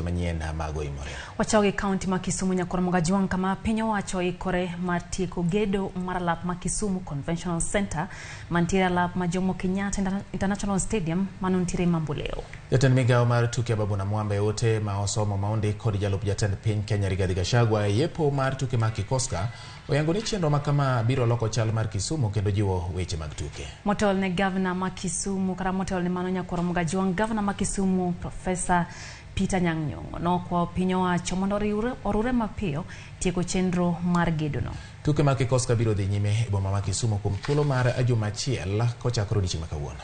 manyien mago imore. Wachogi County ma Kisumu nyakoro Gachagua kama pinyo wacho oikore mar tieko gedo mar alap ma Kisumu Conventional Center mantiere alap ma Jomo Kenyatta International Stadium manuntiere Mambuleo. Jatend migao mar tuke Babu na Mwambe ote ma osomo maundi kod jalup jatend piny Kenya Rigathi Gachagua yepo mar tuke ma Kikoska oyango ni chenro makama biro loko chal mar Kisumu kendo jiwo weche mag tuke. Motol ne governor ma Kisumu kara motol ne mano nyakoro Gachagua governor ma Kisumu Professor Peter Nyang'nyong no kwa pinyo wacho mondo orure mapiyo tieko chenro mar gedo no. Tuke ma Kikoska biro dhi nyime e boma ma Kisumu kuom thuolo mar juma achiel kochakore odiechieng' ma kawuono.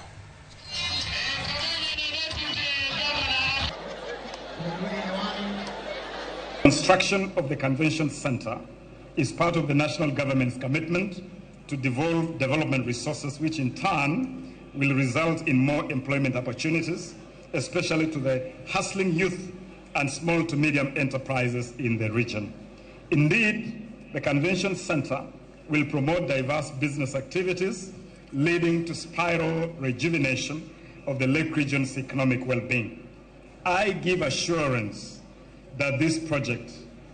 Construction of the Convention Center is part of the national government's commitment to devolve development resources, which in turn will result in more employment opportunities, especially to the hustling youth and small to medium enterprises in the region. Indeed, the Convention Center will promote diverse business activities, leading to spiral rejuvenation of the Lake region's economic well-being. I give assurance that this project,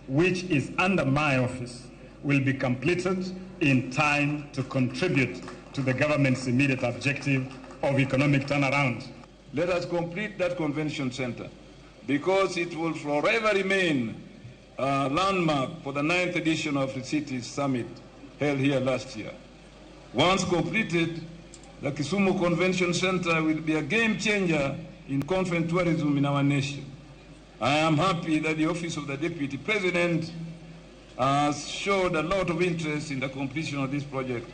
which is under my office, will be completed in time to contribute to the government's immediate objective of economic turnaround. Let us complete that convention center because it will forever remain a landmark for the 9th edition of the Cities Summit held here last year. Once completed, the Kisumu Convention Center will be a game changer in conference tourism in our nation. I am happy that the Office of the Deputy President has showed a lot of interest in the completion of this project.